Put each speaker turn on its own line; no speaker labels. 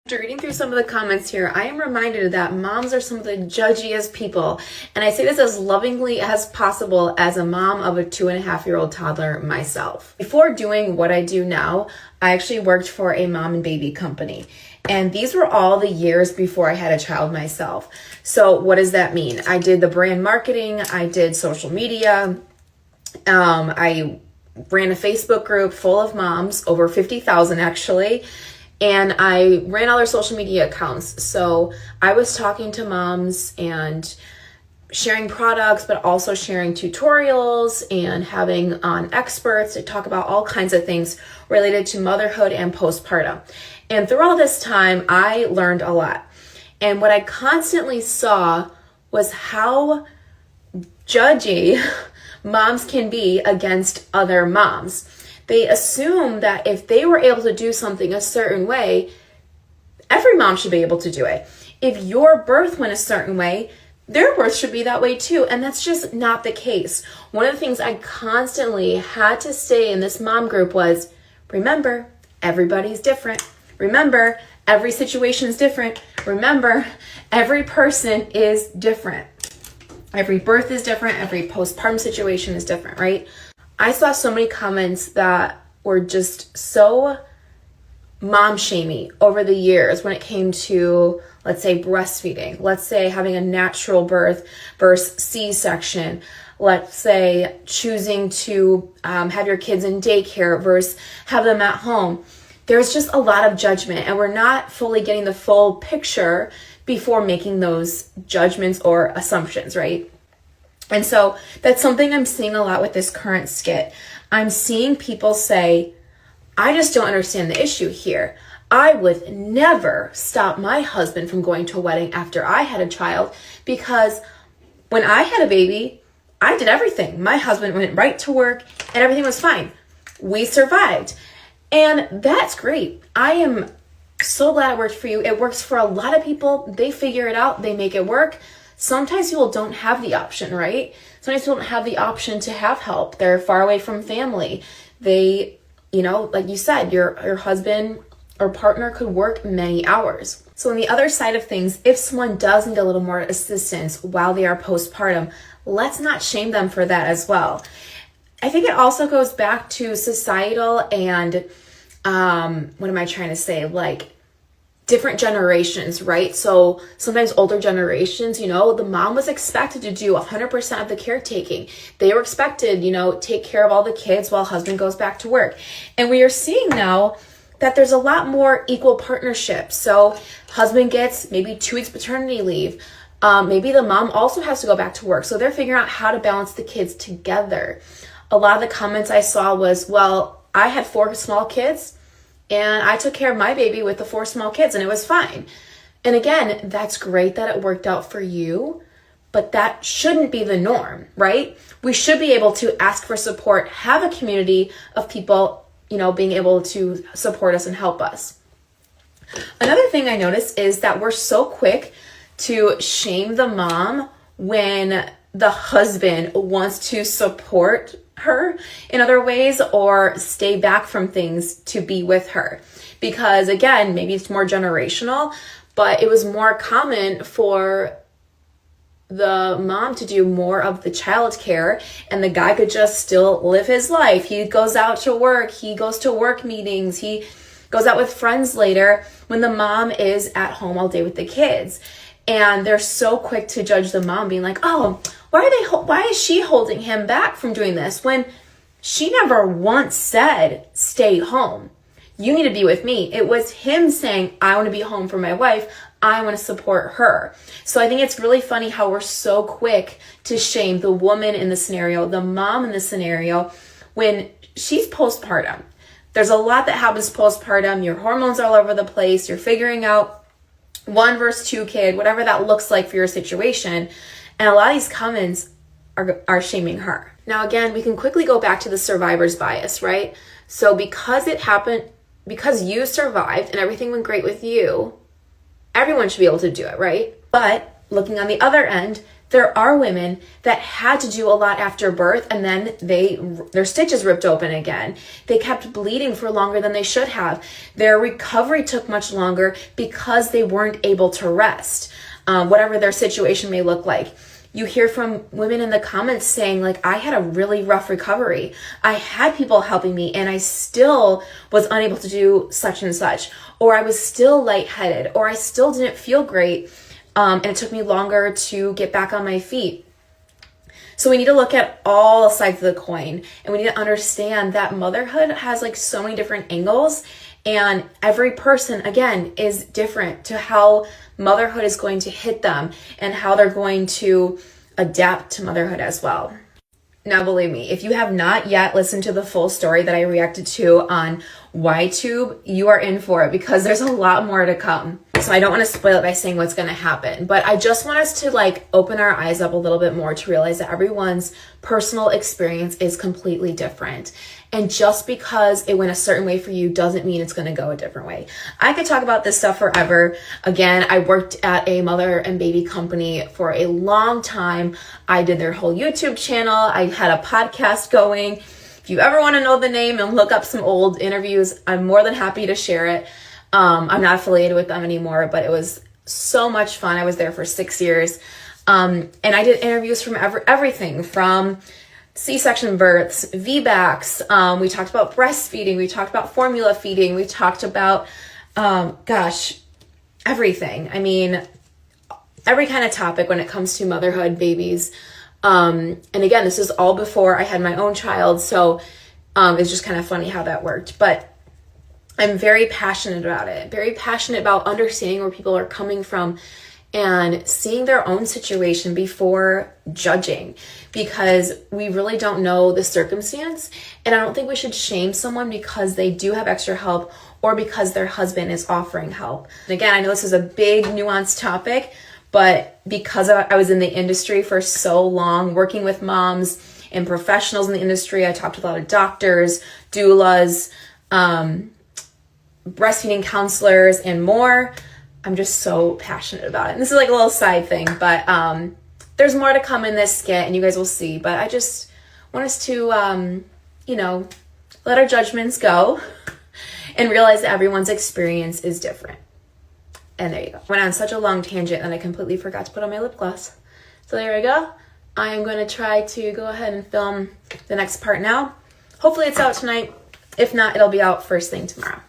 After reading through some of the comments here, I am reminded that moms are some of the judgiest people. And I say this as lovingly as possible as a mom of a 2.5-year-old toddler myself. Before doing what I do now, I actually worked for a mom and baby company. And these were all the years before I had a child myself. So what does that mean? I did the brand marketing, I did social media, I ran a Facebook group full of moms, over 50,000 actually. And I ran all their social media accounts. So I was talking to moms and sharing products, but also sharing tutorials and having on experts to talk about all kinds of things related to motherhood and postpartum. And through all this time, I learned a lot. And what I constantly saw was how judgy moms can be against other moms. They assume that if they were able to do something a certain way, every mom should be able to do it. If your birth went a certain way, their birth should be that way too. And that's just not the case. One of the things I constantly had to say in this mom group was, remember, everybody's different. Remember, every situation is different. Remember, every person is different. Every birth is different. Every postpartum situation is different, right? I saw so many comments that were just so mom-shamey over the years when it came to, let's say, breastfeeding. Let's say having a natural birth versus C-section. Let's say choosing to have your kids in daycare versus have them at home. There's just a lot of judgment, and we're not fully getting the full picture before making those judgments or assumptions, right? And so that's something I'm seeing a lot with this current skit. I'm seeing people say, I just don't understand the issue here. I would never stop my husband from going to a wedding after I had a child because when I had a baby, I did everything. My husband went right to work and everything was fine. We survived. And that's great. I am so glad it worked for you. It works for a lot of people. They figure it out. They make it work. Sometimes people don't have the option, right? Sometimes people don't have the option to have help. They're far away from family. They, like you said, your husband or partner could work many hours. So on the other side of things, if someone does need a little more assistance while they are postpartum, let's not shame them for that as well. I think it also goes back to societal and, what am I trying to say? Like, different generations, right? So sometimes older generations, the mom was expected to do 100% of the caretaking. They were expected, take care of all the kids while husband goes back to work. And we are seeing now that there's a lot more equal partnership. So husband gets maybe 2 weeks paternity leave. Maybe the mom also has to go back to work. So they're figuring out how to balance the kids together. A lot of the comments I saw was, well, I had 4 small kids and I took care of my baby with the 4 small kids and it was fine. And again, that's great that it worked out for you, but that shouldn't be the norm, right? We should be able to ask for support, have a community of people, being able to support us and help us. Another thing I noticed is that we're so quick to shame the mom when the husband wants to support her in other ways or stay back from things to be with her. Because again, maybe it's more generational, but it was more common for the mom to do more of the childcare and the guy could just still live his life. He goes out to work, he goes to work meetings, he goes out with friends later when the mom is at home all day with the kids. And they're so quick to judge the mom, being like, oh, why is she holding him back from doing this when she never once said, stay home. You need to be with me. It was him saying, I want to be home for my wife. I want to support her. So I think it's really funny how we're so quick to shame the woman in the scenario, the mom in the scenario, when she's postpartum. There's a lot that happens postpartum. Your hormones are all over the place. You're figuring out 1 versus 2 kid, whatever that looks like for your situation. And a lot of these comments are shaming her. Now, again, we can quickly go back to the survivor's bias, right? So because it happened, because you survived and everything went great with you, everyone should be able to do it, right? But looking on the other end, There are women that had to do a lot after birth and then their stitches ripped open again. They kept bleeding for longer than they should have. Their recovery took much longer because they weren't able to rest, whatever their situation may look like. You hear from women in the comments saying, like, I had a really rough recovery. I had people helping me and I still was unable to do such and such, or I was still lightheaded, or I still didn't feel great. And it took me longer to get back on my feet. So we need to look at all sides of the coin, and we need to understand that motherhood has like so many different angles, and every person, again, is different to how motherhood is going to hit them and how they're going to adapt to motherhood as well. Now, believe me, if you have not yet listened to the full story that I reacted to on YTube, you are in for it because there's a lot more to come. So I don't want to spoil it by saying what's going to happen, but I just want us to like open our eyes up a little bit more to realize that everyone's personal experience is completely different. And just because it went a certain way for you doesn't mean it's going to go a different way. I could talk about this stuff forever. Again, I worked at a mother and baby company for a long time. I did their whole YouTube channel. I had a podcast going. If you ever want to know the name and look up some old interviews, I'm more than happy to share it. I'm not affiliated with them anymore, but it was so much fun. I was there for 6 years. And I did interviews from everything from C-section births, VBACs. We talked about breastfeeding. We talked about formula feeding. We talked about, everything. I mean, every kind of topic when it comes to motherhood, babies. And again, this is all before I had my own child. So it's just kind of funny how that worked. But I'm very passionate about it, very passionate about understanding where people are coming from and seeing their own situation before judging, because we really don't know the circumstance. And I don't think we should shame someone because they do have extra help or because their husband is offering help. And again, I know this is a big nuanced topic, but because I was in the industry for so long, working with moms and professionals in the industry, I talked to a lot of doctors, doulas, breastfeeding counselors, and more. I'm just so passionate about it. And this is like a little side thing, but there's more to come in this skit and you guys will see. But I just want us to, let our judgments go and realize that everyone's experience is different. And there you go. I went on such a long tangent and I completely forgot to put on my lip gloss. So there we go. I am going to try to go ahead and film the next part now. Hopefully it's out tonight. If not, it'll be out first thing tomorrow.